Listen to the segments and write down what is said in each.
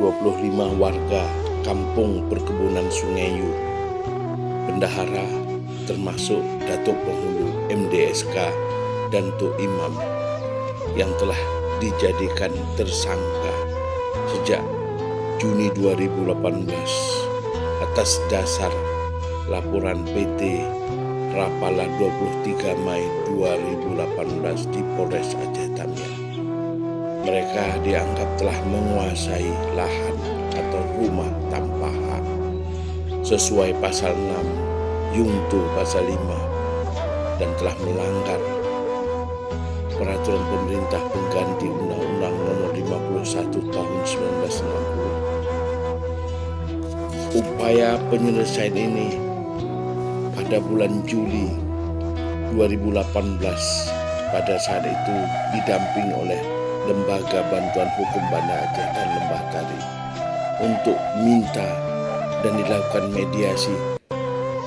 25 warga Kampung Perkebunan Sungayu, bendahara termasuk Datuk Penghulu MDSK dan Tuk Imam yang telah dijadikan tersangka sejak Juni 2018 atas dasar laporan PT Rapala 23 Mei 2018 di Polres Aceh Tamiang. Mereka dianggap telah menguasai lahan atau rumah tanpa hak sesuai pasal 6 Yungto pasal 5 dan telah melanggar peraturan pemerintah pengganti Undang-Undang Nomor 51 Tahun 1960. Upaya penyelesaian ini pada bulan Juli 2018 pada saat itu didampingi oleh Lembaga Bantuan Hukum Banda Aceh dan Lembah Tari untuk minta dan dilakukan mediasi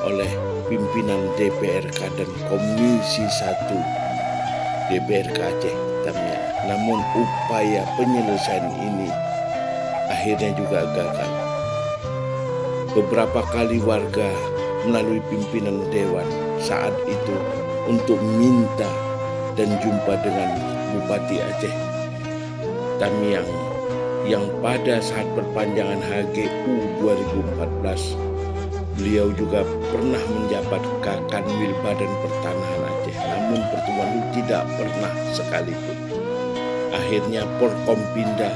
oleh pimpinan DPRK dan Komisi 1 DPRK Aceh Tamiang. Namun upaya penyelesaian ini akhirnya juga gagal. Beberapa kali warga melalui pimpinan Dewan saat itu untuk minta dan jumpa dengan Bupati Aceh Tamiang yang pada saat perpanjangan HGU 2014 beliau juga pernah menjabat Kakanwil Badan Pertanahan Aceh, namun pertemuan itu tidak pernah sekalipun. Akhirnya Porkompinda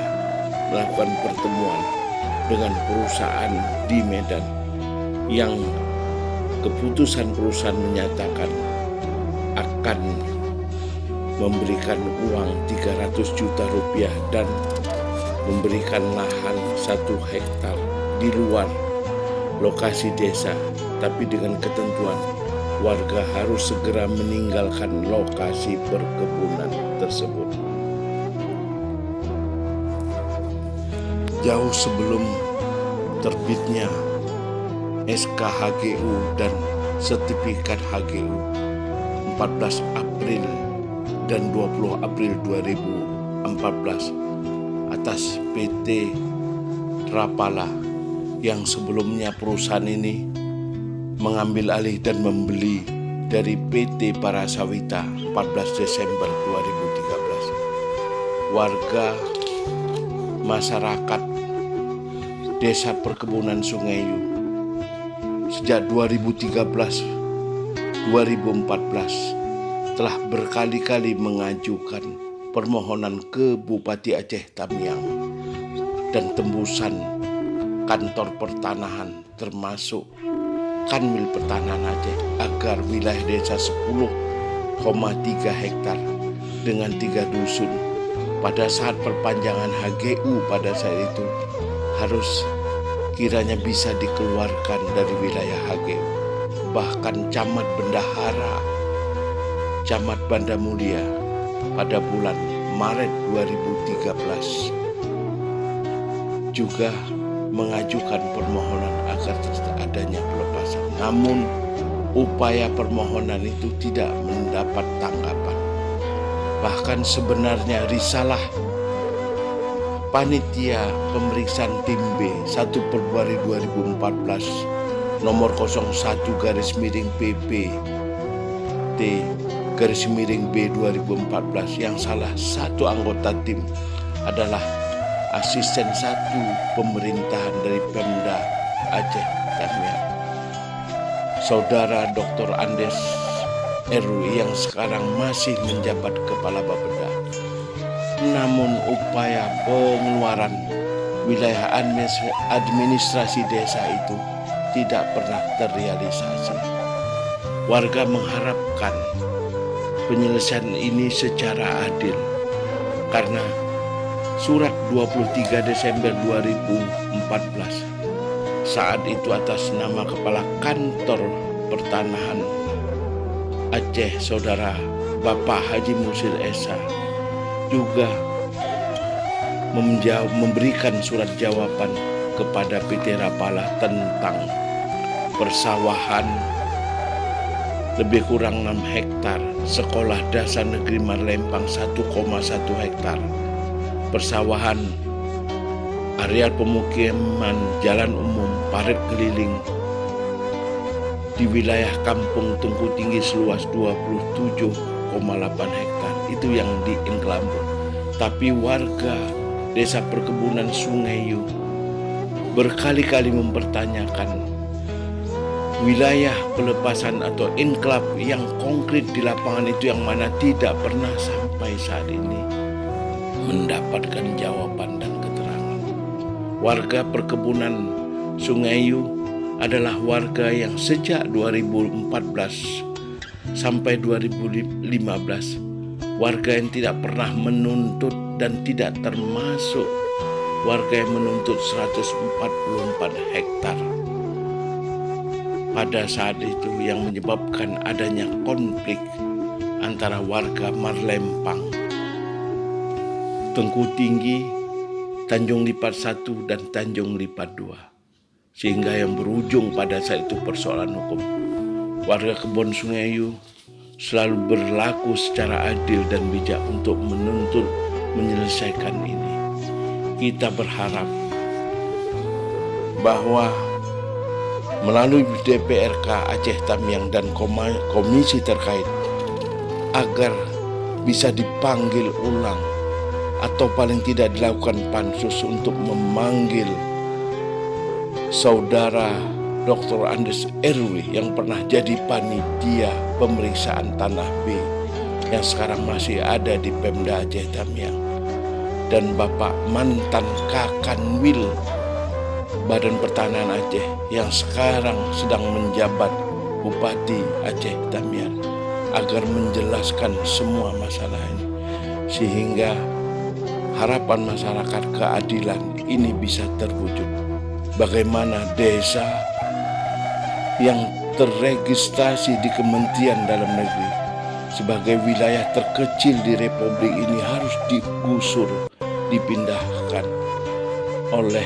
melakukan pertemuan dengan perusahaan di Medan yang keputusan perusahaan menyatakan akan memberikan uang 300 juta rupiah dan memberikan lahan 1 hektar di luar lokasi desa, tapi dengan ketentuan warga harus segera meninggalkan lokasi perkebunan tersebut. Jauh sebelum terbitnya SK HGU dan sertifikat HGU 14 April dan 20 April 2014 atas PT Rapala yang sebelumnya perusahaan ini mengambil alih dan membeli dari PT Parasawita 14 Desember 2013. Warga masyarakat Desa Perkebunan Sungayu sejak 2013-2014 telah berkali-kali mengajukan permohonan ke Bupati Aceh Tamiang dan tembusan kantor pertanahan termasuk Kanwil Pertanahan Aceh agar wilayah desa 10,3 hektar dengan 3 dusun pada saat perpanjangan HGU pada saat itu harus kiranya bisa dikeluarkan dari wilayah HGU. Bahkan Camat Bendahara, Camat Banda Mulia pada bulan Maret 2013 juga mengajukan permohonan agar adanya pelepasan. Namun upaya permohonan itu tidak mendapat tanggapan. Bahkan sebenarnya risalah Panitia Pemeriksaan Tim B 1 Februari 2014 nomor 01-PPT-B 2014 yang salah satu anggota tim adalah asisten 1 pemerintahan dari Pemda Aceh Tamiang, Saudara Dr. Andes RW yang sekarang masih menjabat Kepala Bapeda. Namun upaya pengeluaran wilayah administrasi desa itu tidak pernah terrealisasi. Warga mengharapkan penyelesaian ini secara adil karena surat 23 Desember 2014 saat itu atas nama Kepala Kantor Pertanahan Aceh Saudara Bapak Haji Musil Esa juga memberikan surat jawaban kepada PT Rapala tentang persawahan lebih kurang 6 hektar, Sekolah Dasar Negeri Marlempang 1,1 hektar, persawahan areal pemukiman, jalan umum, parit keliling di wilayah Kampung Tengku Tinggi seluas 27,8 hektar. Itu yang di enklave. Tapi warga Desa Perkebunan Sungai Yu berkali-kali mempertanyakan wilayah pelepasan atau enklave yang konkret di lapangan itu yang mana tidak pernah sampai saat ini mendapatkan jawaban dan keterangan. Warga Perkebunan Sungai Yu adalah warga yang sejak 2014 sampai 2015 warga yang tidak pernah menuntut dan tidak termasuk warga yang menuntut 144 hektar. Pada saat itu yang menyebabkan adanya konflik antara warga Marlempang, Tengku Tinggi, Tanjung Lipat 1 dan Tanjung Lipat 2. Sehingga yang berujung pada saat itu persoalan hukum. Warga Kebon Sungai Yu selalu berlaku secara adil dan bijak untuk menuntut menyelesaikan ini. Kita berharap bahwa melalui DPRK Aceh Tamiang dan komisi terkait agar bisa dipanggil ulang atau paling tidak dilakukan pansus untuk memanggil saudara Dr. Andes Erwi yang pernah jadi panitia pemeriksaan Tanah B yang sekarang masih ada di Pemda Aceh Tamiang, dan Bapak mantan Kakanwil Badan Pertanahan Aceh yang sekarang sedang menjabat Bupati Aceh Tamiang, agar menjelaskan semua masalah ini sehingga harapan masyarakat keadilan ini bisa terwujud. Bagaimana desa yang terregistrasi di Kementerian Dalam Negeri sebagai wilayah terkecil di Republik ini harus digusur, dipindahkan oleh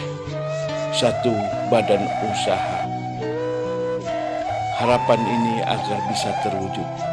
satu badan usaha. Harapan ini agar bisa terwujud.